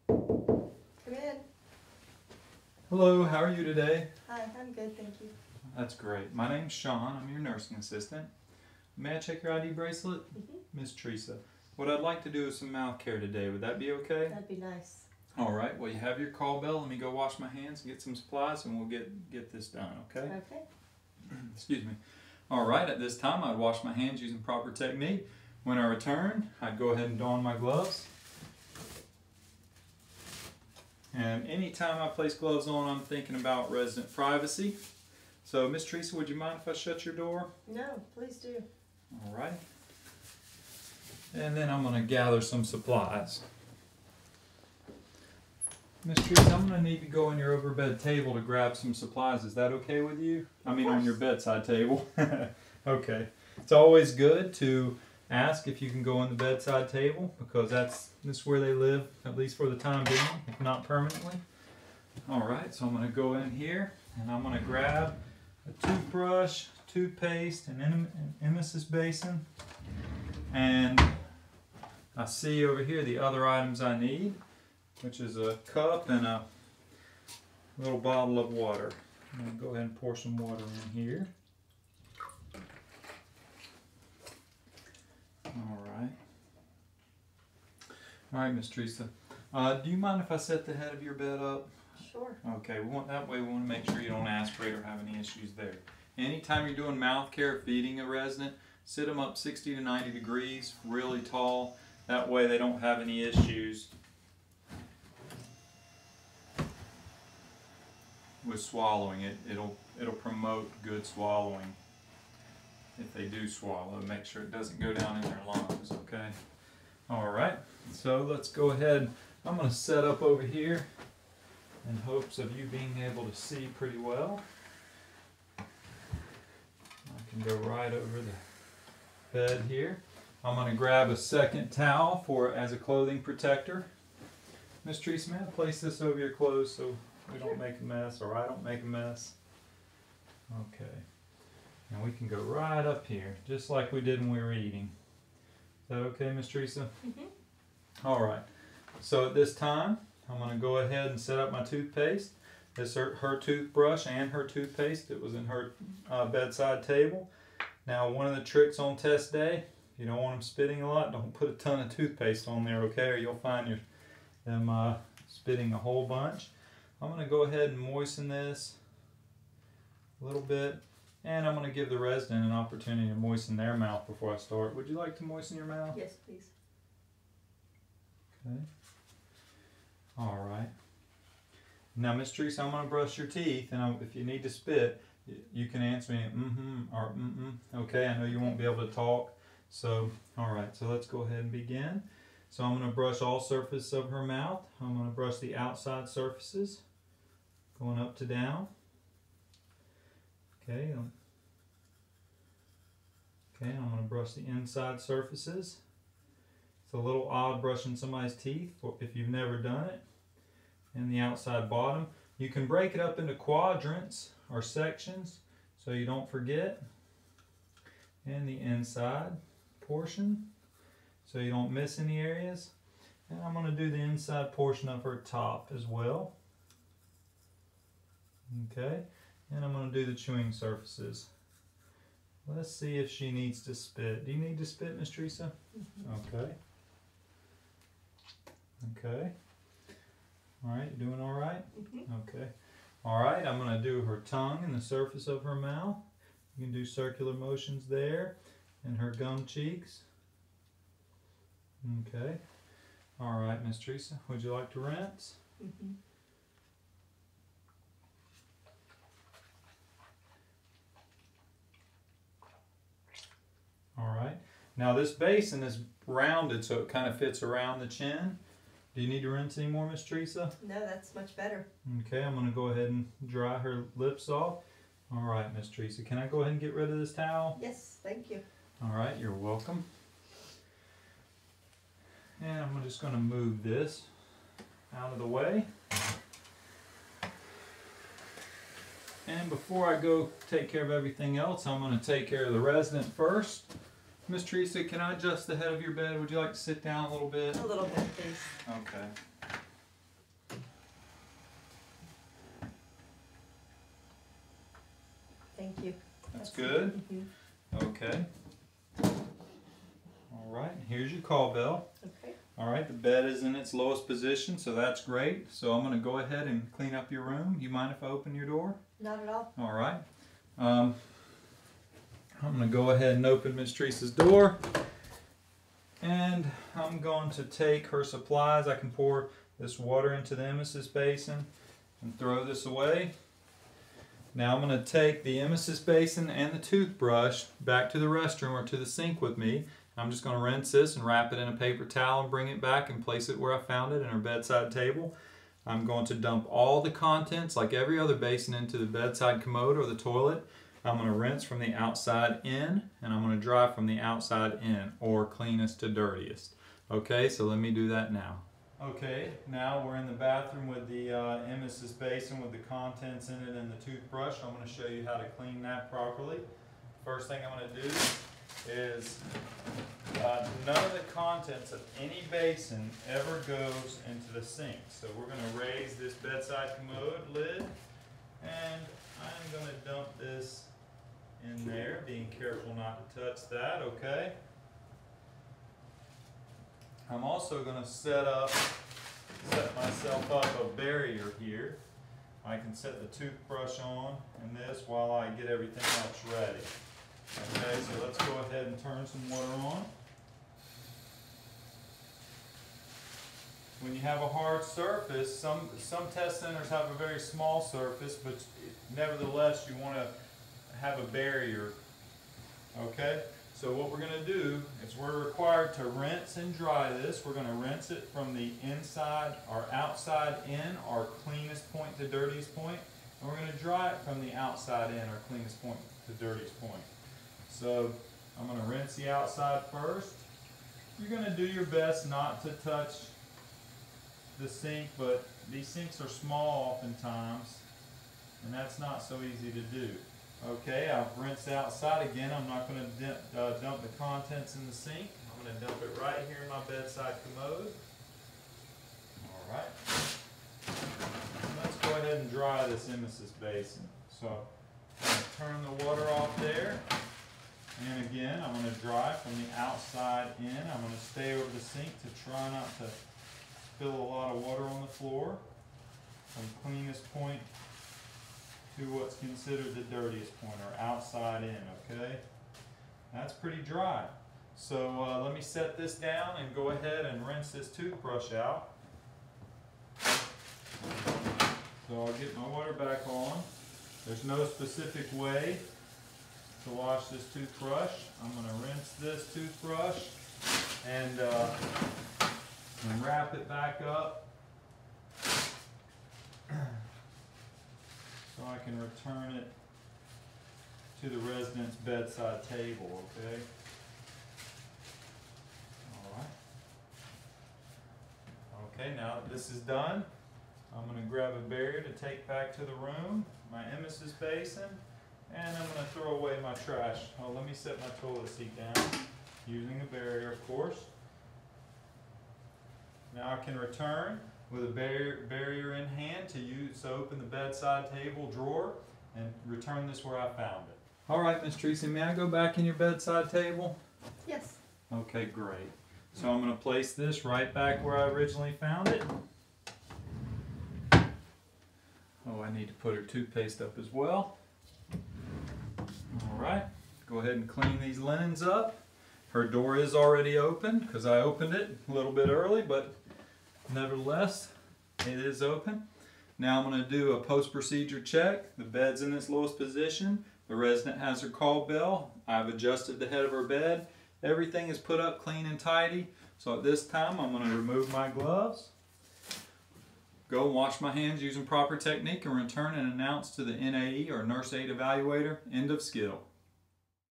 Come in. Hello, how are you today? Hi, I'm good, thank you. That's great. My name's Sean. I'm your nursing assistant. May I check your ID bracelet? Miss Teresa. What I'd like to do is some mouth care today. Would that be okay? That'd be nice. All right. Well, you have your call bell. Let me go wash my hands and get some supplies, and we'll get this done, okay? Okay. Excuse me. All right. At this time, I'd wash my hands using proper technique. When I return, I'd go ahead and don my gloves. And anytime I place gloves on, I'm thinking about resident privacy. So, Miss Teresa, would you mind if I shut your door? No, please do. All right. And then I'm going to gather some supplies. Miss Teresa, I'm going to need to go on your overbed table to grab some supplies. Is that okay with you? I mean, on your bedside table. Okay. It's always good to ask if you can go on the bedside table, because this is where they live, at least for the time being, if not permanently. All right, so I'm going to go in here and I'm going to grab a toothbrush, toothpaste, an emesis basin, and I see over here the other items I need, which is a cup and a little bottle of water. I'm going to go ahead and pour some water in here. All right, Miss Teresa. Do you mind if I set the head of your bed up? Sure. Okay, that way we want to make sure you don't aspirate or have any issues there. Anytime you're doing mouth care, feeding a resident, sit them up 60 to 90 degrees, really tall. That way they don't have any issues with swallowing. It'll promote good swallowing if they do swallow. Make sure it doesn't go down in their lungs, okay? All right, so let's go ahead. I'm going to set up over here in hopes of you being able to see pretty well. I can go right over the bed here. I'm going to grab a second towel as a clothing protector. Miss Teresa, may I place this over your clothes so we don't make a mess, or I don't make a mess? Okay. Now we can go right up here, just like we did when we were eating. Is that okay, Miss Teresa? All right. So at this time, I'm going to go ahead and set up my toothpaste. This is her toothbrush and her toothpaste. It was in her bedside table. Now, one of the tricks on test day, if you don't want them spitting a lot, don't put a ton of toothpaste on there, okay? Or you'll find them spitting a whole bunch. I'm going to go ahead and moisten this a little bit. And I'm going to give the resident an opportunity to moisten their mouth before I start. Would you like to moisten your mouth? Yes, please. Okay. All right. Now, Miss Teresa, I'm going to brush your teeth, and if you need to spit, you can answer me or Okay, I know you won't be able to talk. So, all right, so let's go ahead and begin. So I'm going to brush all surfaces of her mouth. I'm going to brush the outside surfaces, going up to down. Okay, I'm going to brush the inside surfaces. It's a little odd brushing somebody's teeth if you've never done it. And the outside bottom. You can break it up into quadrants or sections so you don't forget. And the inside portion so you don't miss any areas. And I'm going to do the inside portion of her top as well. Okay. And I'm going to do the chewing surfaces. Let's see if she needs to spit. Do you need to spit, Miss Teresa? Okay. Okay. All right, you doing all right? Okay. All right, I'm going to do her tongue and the surface of her mouth. You can do circular motions there and her gum cheeks. Okay. All right, Miss Teresa, would you like to rinse? All right. Now this basin is rounded so it kind of fits around the chin. Do you need to rinse any more, Miss Teresa? No, that's much better. Okay, I'm going to go ahead and dry her lips off. All right, Miss Teresa, can I go ahead and get rid of this towel? Yes, thank you. All right, you're welcome. And I'm just going to move this out of the way. And before I go take care of everything else, I'm going to take care of the resident first. Miss Teresa, can I adjust the head of your bed? Would you like to sit down a little bit? A little bit, please. Okay. That's good. Mhm. Okay. All right, here's your call bell. Okay. All right, the bed is in its lowest position, so that's great. So I'm going to go ahead and clean up your room. You mind if I open your door? Not at all. All right. I'm going to go ahead and open Miss Teresa's door. And I'm going to take her supplies. I can pour this water into the emesis basin and throw this away. Now I'm going to take the emesis basin and the toothbrush back to the restroom or to the sink with me. I'm just going to rinse this and wrap it in a paper towel and bring it back and place it where I found it in her bedside table. I'm going to dump all the contents, like every other basin, into the bedside commode or the toilet. I'm going to rinse from the outside in, and I'm going to dry from the outside in, or cleanest to dirtiest. Okay, so let me do that now. Okay, now we're in the bathroom with the emesis basin with the contents in it and the toothbrush. I'm going to show you how to clean that properly. First thing I'm going to do is none of the contents of any basin ever goes into the sink. So we're going to raise this bedside commode lid, and I'm going to dump this in there, being careful not to touch that, okay? I'm also going to set myself up a barrier here. I can set the toothbrush on and this while I get everything else ready. Okay, so let's go ahead and turn some water on. When you have a hard surface, some test centers have a very small surface, but nevertheless you want to have a barrier. Okay, so what we're going to do is we're required to rinse and dry this. We're going to rinse it from the inside or outside in, our cleanest point to dirtiest point, and we're going to dry it from the outside in, our cleanest point to dirtiest point. So I'm going to rinse the outside first. You're going to do your best not to touch the sink, but these sinks are small oftentimes, and that's not so easy to do. Okay, I've rinsed the outside again. I'm not going to dump the contents in the sink. I'm going to dump it right here in my bedside commode. All right. Let's go ahead and dry this emesis basin. So I'm going to turn the water off there. And again, I'm going to dry from the outside in. I'm going to stay over the sink to try not to spill a lot of water on the floor. From cleanest point to what's considered the dirtiest point, or outside in, okay? That's pretty dry. So let me set this down and go ahead and rinse this toothbrush out. So I'll get my water back on. There's no specific way to wash this toothbrush. I'm going to rinse this toothbrush and wrap it back up so I can return it to the resident's bedside table, okay? Alright. Okay, now that this is done, I'm going to grab a barrier to take back to the room, my emesis basin, and I'm going to throw away my trash. Oh, let me set my toilet seat down, using a barrier, of course. Now I can return with a barrier in hand to open the bedside table drawer and return this where I found it. All right, Miss Tracy, may I go back in your bedside table? Yes. Okay, great. So I'm going to place this right back where I originally found it. Oh, I need to put her toothpaste up as well. All right, go ahead and clean these linens up. Her door is already open because I opened it a little bit early, but nevertheless, it is open. Now I'm going to do a post-procedure check. The bed's in its lowest position. The resident has her call bell. I've adjusted the head of her bed. Everything is put up clean and tidy. So at this time, I'm going to remove my gloves, go and wash my hands using proper technique, and return and announce to the NAE or Nurse Aid Evaluator, end of skill.